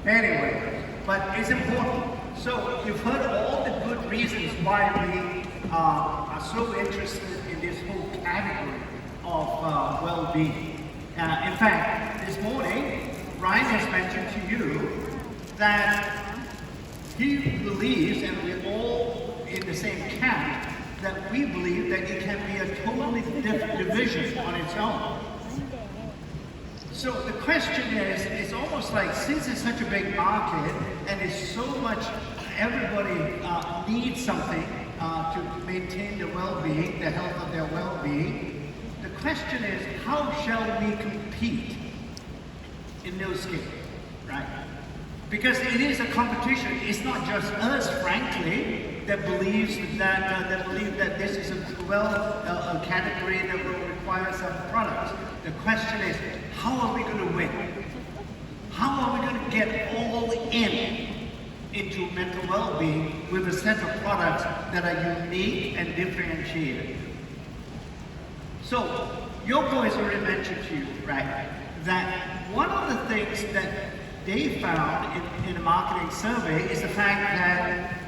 Anyway, but it's important. So you've heard all the good reasons why we are so interested in this whole category of well-being. In fact, this morning, Ryan has mentioned to you that he believes, and we're all in the same camp, that we believe that it can be a totally different division on its own. So the question is, it's almost like, since it's such a big market and it's so much, everybody needs something to maintain their well-being, the health of their well-being, the question is, how shall we compete in new skin, right? Because it is a competition. It's not just us, frankly, that believes that this is a category that will require some products. The question is, how are we going to win? How are we going to get all into mental well-being with a set of products that are unique and differentiated? So, Yoko has already mentioned to you, right, that one of the things that they found in a marketing survey is the fact that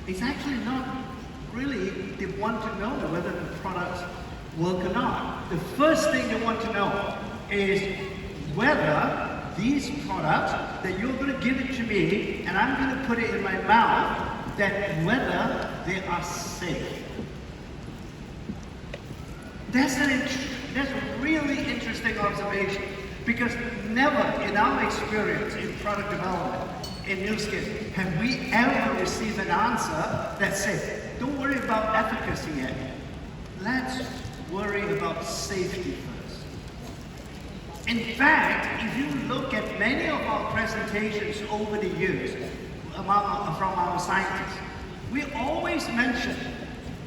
it's actually not really they want to know whether the products work or not. The first thing they want to know is whether these products that you're going to give it to me and I'm going to put it in my mouth, that whether they are safe. That's a really interesting observation, because never in our experience in product development, in new skin, have we ever received an answer that said, don't worry about efficacy yet. Let's worry about safety first. In fact, if you look at many of our presentations over the years from our scientists, we always mention,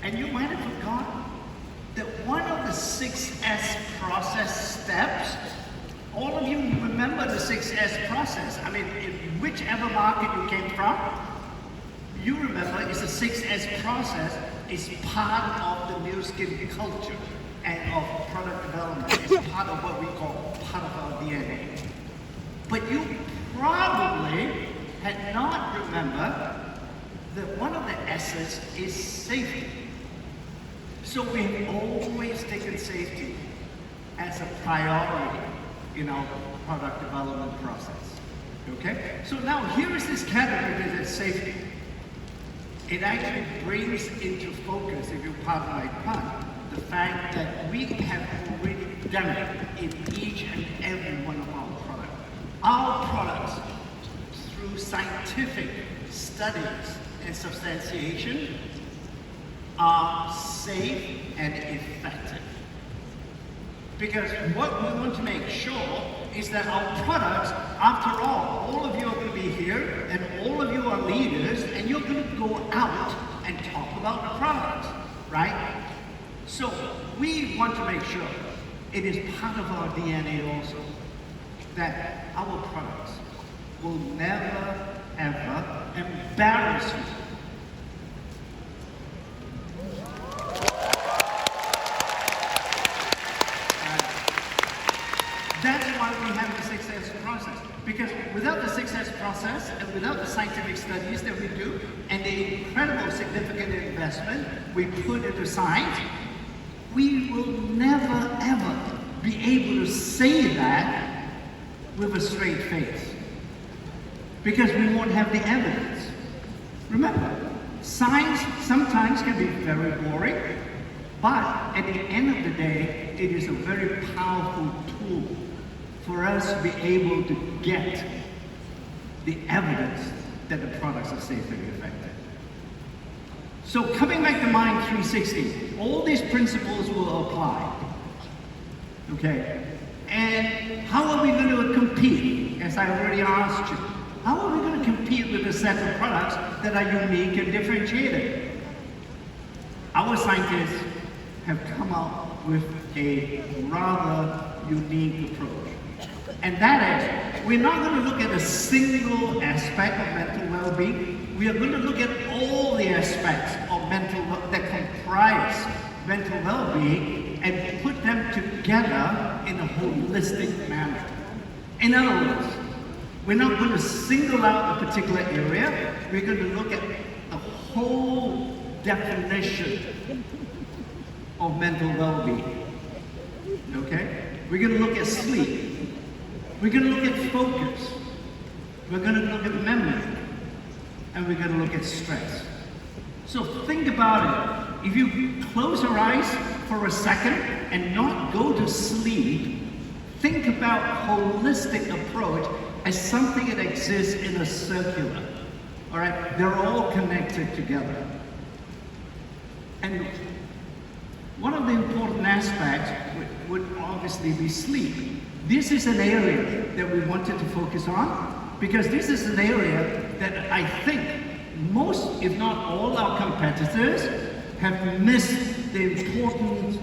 and you might have forgotten, that one of the 6S process steps, all of you remember the 6S process. I mean, in whichever market you came from, you remember it's a 6S process. It's part of the new skin culture and of product development. It's part of what we call part of our DNA. But you probably had not remembered that one of the S's is safety. So we've always taken safety as a priority in our product development process. Okay? So now here is this category that is safety. It actually brings into focus, if you pardon my pun, the fact that we have already done it in each and every one of our products. Our products, through scientific studies and substantiation, are safe and effective. Because what we want to make sure is that our products, after all of you are going to be here, and all of you are leaders, and you're going to go out and talk about the products, right? So we want to make sure it is part of our DNA also, that our products will never, ever embarrass you. That's why we have the 6S process. Because without the 6S process and without the scientific studies that we do and the incredible significant investment we put into science, we will never ever be able to say that with a straight face. Because we won't have the evidence. Remember, science sometimes can be very boring, but at the end of the day, it is a very powerful tool for us to be able to get the evidence that the products are safe and effective. So coming back to Mind 360, all these principles will apply. Okay? And how are we going to compete, as I already asked you? How are we going to compete with a set of products that are unique and differentiated? Our scientists have come up with a rather unique approach. And that is, we're not going to look at a single aspect of mental well-being. We are going to look at all the aspects of that comprise mental well-being and put them together in a holistic manner. In other words, We're not going to single out a particular area. We're going to look at the whole definition of mental well-being. Okay? We're going to look at sleep. We're going to look at focus. We're going to look at memory. And we're going to look at stress. So think about it. If you close your eyes for a second and not go to sleep, think about holistic approach as something that exists in a circular. All right? They're all connected together. And one of the important aspects would obviously be sleep. This is an area that we wanted to focus on because this is an area that I think most, if not all, our competitors have missed the important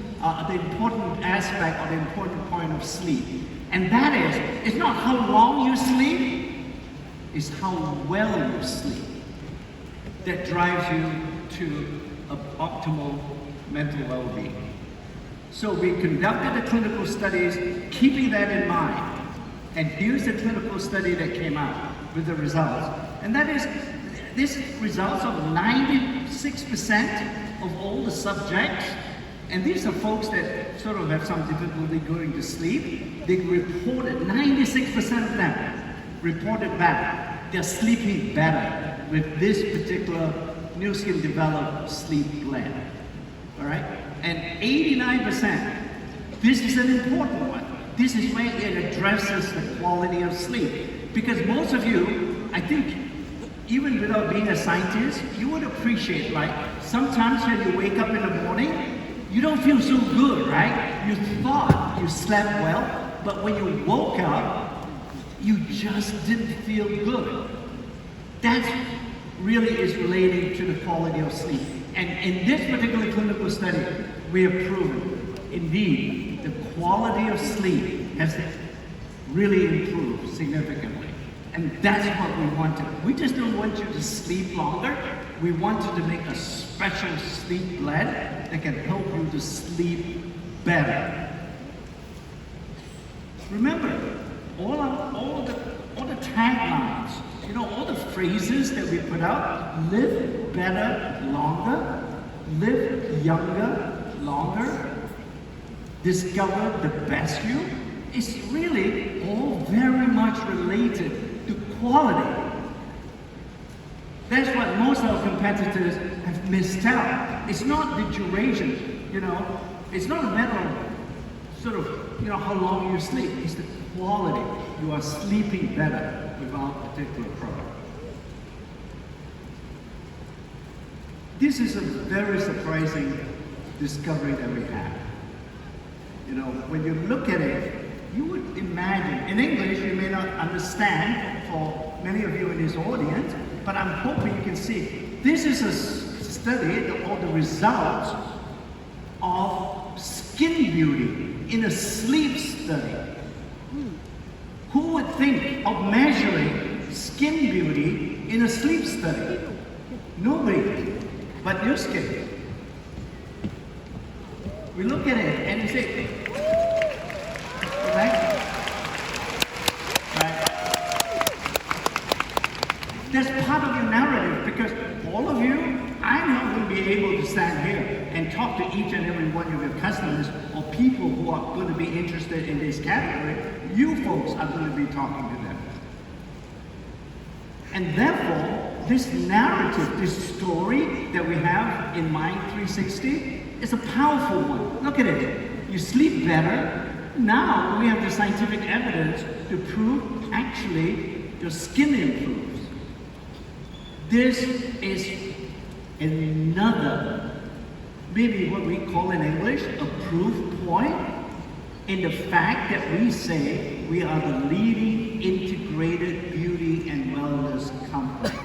aspect or the important point of sleep. And that is, it's not how long you sleep, it's how well you sleep that drives you to optimal mental well-being. So we conducted the clinical studies keeping that in mind. And here's the clinical study that came out with the results. And that is, this results of 96% of all the subjects, and these are folks that sort of have some difficulty going to sleep. They reported, 96% of them reported back they're sleeping better with this particular Nu Skin developed sleep blend. All right? And 89%, this is an important one. This is where it addresses the quality of sleep. Because most of you, I think, even without being a scientist, you would appreciate, like, sometimes when you wake up in the morning, you don't feel so good, right? You thought you slept well, but when you woke up, you just didn't feel good. That really is relating to the quality of sleep. And in this particular clinical study, we have proven, indeed, the quality of sleep has really improved significantly. And that's what we wanted. We just don't want you to sleep longer. We wanted to make a special sleep blend that can help you to sleep better. Remember, all the taglines, you know, all the phrases that we put out: live better longer, live younger longer, discover the best you. It's really all very much related to quality. That's what most of our competitors have missed out. It's not the duration, you know, it's not a matter of sort of, you know, how long you sleep. It's the quality. You are sleeping better with our particular product. This is a very surprising discovery that we have. You know, when you look at it, you would imagine, in English you may not understand for many of you in this audience, but I'm hoping you can see. This is a study or the results of skin beauty in a sleep study. Who would think of measuring skin beauty in a sleep study? Nobody, but Nu Skin. We look at it and we say, right? That's part of your narrative, because all of you, I'm not going to be able to stand here and talk to each and every one of your customers or people who are going to be interested in this category. You folks are going to be talking to them. And therefore, this narrative, this story that we have in Mind360 is a powerful one. Look at it. You sleep better. Now we have the scientific evidence to prove actually your skin improves. This is another, maybe what we call in English, a proof point in the fact that we say we are the leading integrated beauty and wellness company.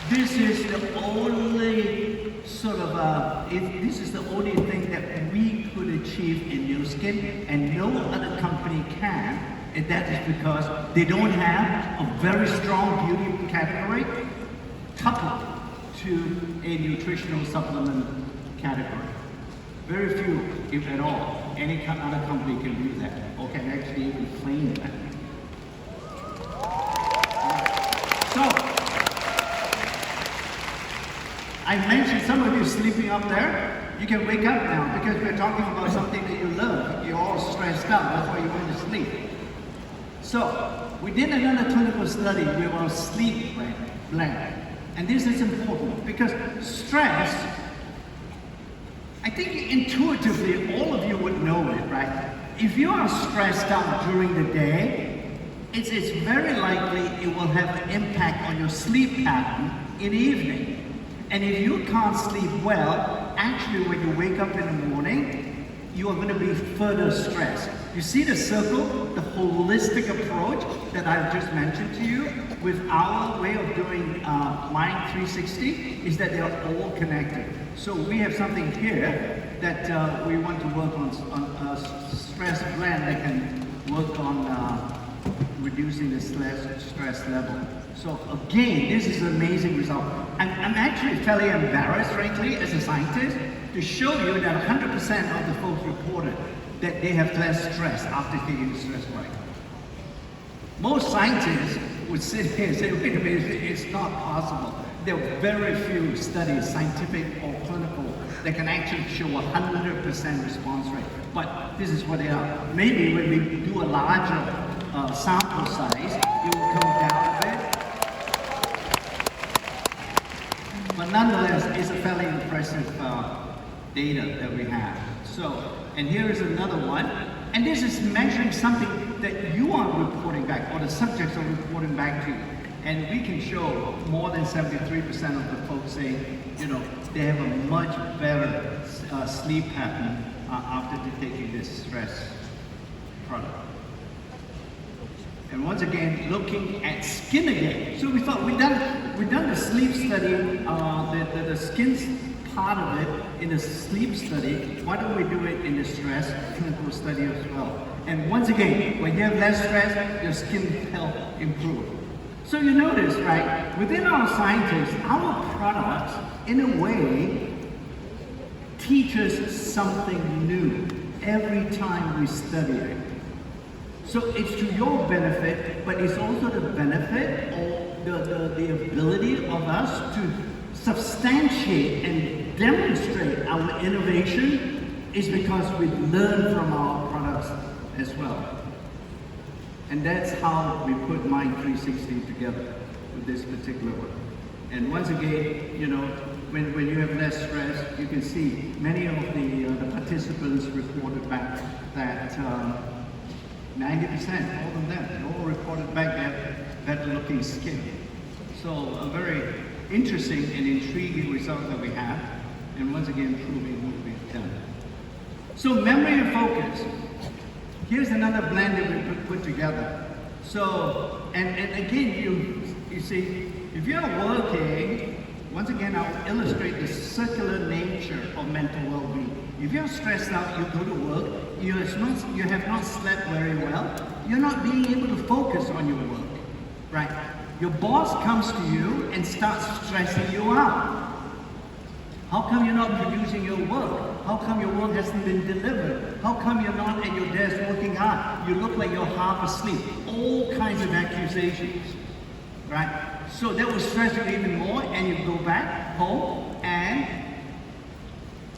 This is the only sort of, this is the only thing that we could achieve in Nu Skin, and no other company can, and that is because they don't have a very strong beauty category coupled to a nutritional supplement category. Very few, if at all, any other company can do that, or can actually even claim that. So, I mentioned some of you sleeping up there. You can wake up now because we're talking about something that you love. You're all stressed out, that's why you went to sleep. So, we did another clinical study with our sleep blend. And this is important because stress, I think intuitively all of you would know it, right? If you are stressed out during the day, it's very likely it will have an impact on your sleep pattern in the evening. And if you can't sleep well, actually when you wake up in the morning, you are going to be further stressed. You see the circle, the holistic approach that I've just mentioned to you with our way of doing Mind360 is that they are all connected. So we have something here that we want to work on a stress blend that can work on reducing the stress level. So again, this is an amazing result. I'm actually fairly embarrassed, frankly, as a scientist, to show you that 100% of the folks reported that they have less stress after taking the stress break. Most scientists would sit here and say, wait a minute, it's not possible. There are very few studies, scientific or clinical, that can actually show 100% response rate. But this is what they are. Maybe when we do a larger sample size, it will come down a bit. But nonetheless, it's a fairly impressive data that we have. So, and here is another one. And this is measuring something that you are reporting back, or the subjects are reporting back to you. And we can show more than 73% of the folks saying, you know, they have a much better sleep pattern after taking this stress product. And once again, looking at skin again. So we thought we've done the sleep study, the skin part of it in the sleep study. Why don't we do it in the stress clinical study as well? And once again, when you have less stress, your skin health improves. So you notice, right, within our scientists, our products, in a way, teach us something new every time we study it. So it's to your benefit, but it's also the benefit or the ability of us to substantiate and demonstrate our innovation is because we learn from our products as well. And that's how we put Mind360 together with this particular one. And once again, you know, when you have less stress, you can see many of the participants reported back that 90%, all of them, they all reported back that better looking skin. So a very interesting and intriguing result that we have, and once again proving what we've done. So memory and focus. Here's another blend that we put together. So, and again, you see, if you're working, once again, I'll illustrate the circular nature of mental well-being. If you're stressed out, you go to work, you have not slept very well, you're not being able to focus on your work, right? Your boss comes to you and starts stressing you out. How come you're not producing your work? How come your work hasn't been delivered? How come you're not at your desk working hard? You look like you're half asleep. All kinds of accusations, right? So that will stress you even more, and you go back home and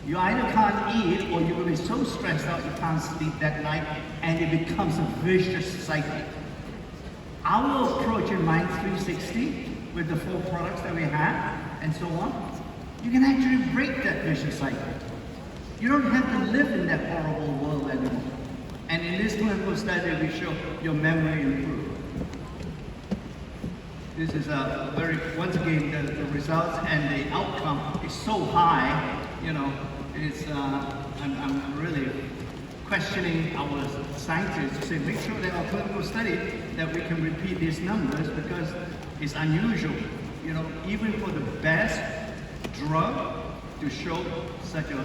you either can't eat or you will be so stressed out you can't sleep that night, and it becomes a vicious cycle. Our approach in Mind360 with the 4 products that we have and so on, you can actually break that vicious cycle. You don't have to live in that horrible world anymore. And in this clinical study, we show your memory improve. This is a very, once again, the results and the outcome is so high, you know, it's, I'm really questioning our scientists to say, make sure that our clinical study, that we can repeat these numbers because it's unusual, you know, even for the best drug to show such a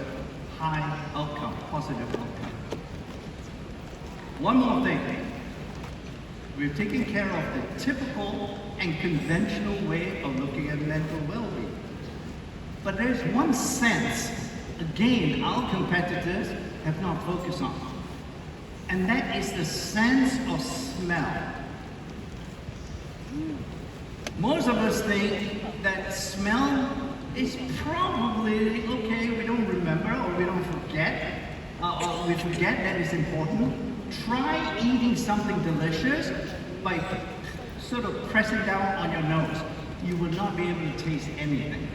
high outcome, positive outcome. One more thing. We've taken care of the typical and conventional way of looking at mental well-being. But there's one sense again, our competitors have not focused on. And that is the sense of smell. Most of us think that smell is probably okay, we don't remember or we don't forget, or we forget that it's important. Try eating something delicious by sort of pressing down on your nose. You will not be able to taste anything.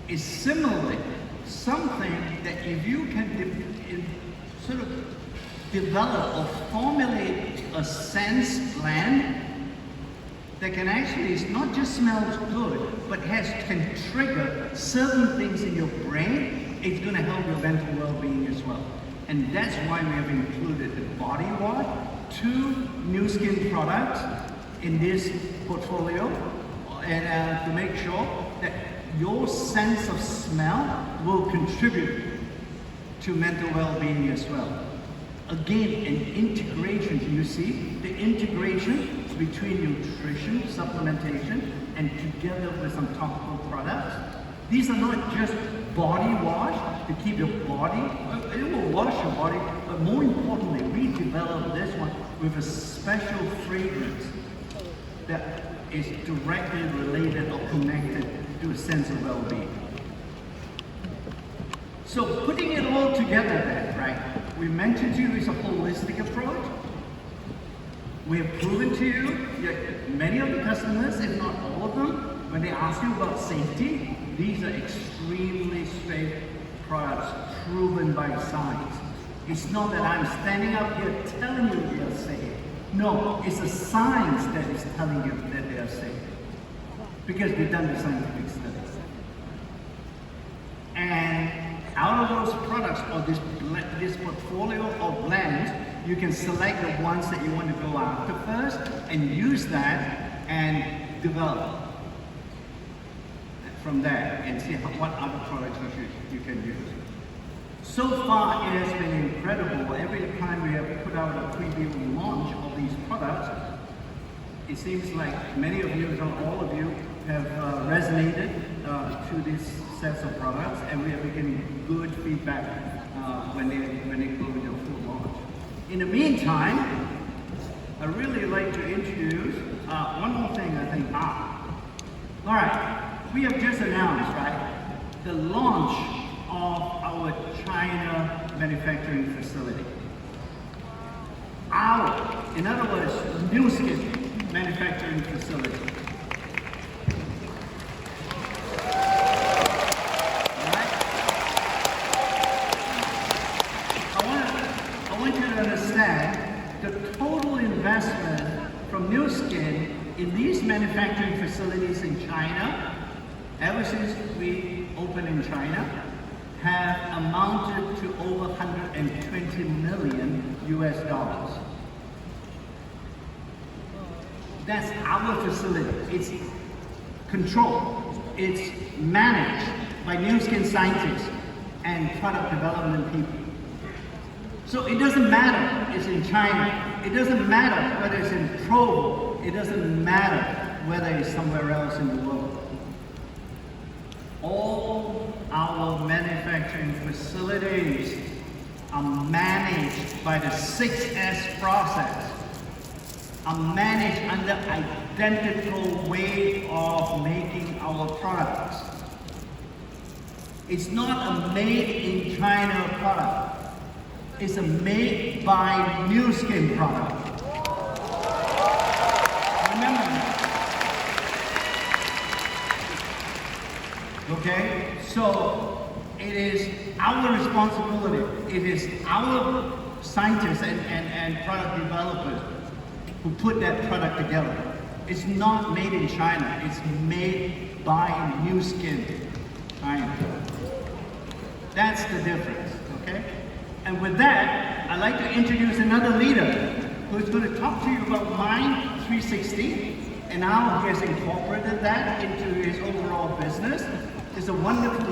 It's similarly something that if you can sort of develop or formulate a sense blend that can actually, it's not just smells good, but can trigger certain things in your brain, it's going to help your mental well-being as well. And that's why we have included the body wash, 2 new skin products in this portfolio, and to make sure that your sense of smell will contribute to mental well-being as well. Again, an integration, you see, the integration between nutrition, supplementation, and together with some topical products. These are not just body wash to keep your body, it will wash your body, but more importantly, we developed this one with a special fragrance that is directly related or connected to a sense of well-being. So putting it all together then, right? We mentioned to you it's a holistic approach. We have proven to you that many of the customers, if not all of them, when they ask you about safety, these are extremely safe products proven by science. It's not that I'm standing up here telling you they are safe. No, it's the science that is telling you that they are safe. Because we've done the scientific studies. And out of those products, or this portfolio of blends, you can select the ones that you want to go after first and use that and develop from there and see what other products you can use. So far, it has been incredible. Every time we have put out a preview launch of these products, it seems like many of you, if not all of you, have resonated to these sets of products, and we are getting good feedback when they go with their full launch. In the meantime, I really like to introduce one more thing, I think. All right, we have just announced, right, the launch of our China manufacturing facility. In other words, new skin manufacturing facility. The total investment from New Skin in these manufacturing facilities in China, ever since we opened in China, have amounted to over 120 million US dollars. That's our facility. It's controlled. It's managed by New Skin scientists and product development people. So it doesn't matter it's in China. It doesn't matter whether it's in Provo. It doesn't matter whether it's somewhere else in the world. All our manufacturing facilities are managed by the 6S process, are managed under identical way of making our products. It's not a made in China product. It's a made by New Skin product. Remember that. Okay? So it is our responsibility. It is our scientists and product developers who put that product together. It's not made in China. It's made by New Skin China. That's the difference. Okay? And with that, I'd like to introduce another leader who's going to talk to you about Main360 and how he has incorporated that into his overall business. It's a wonderful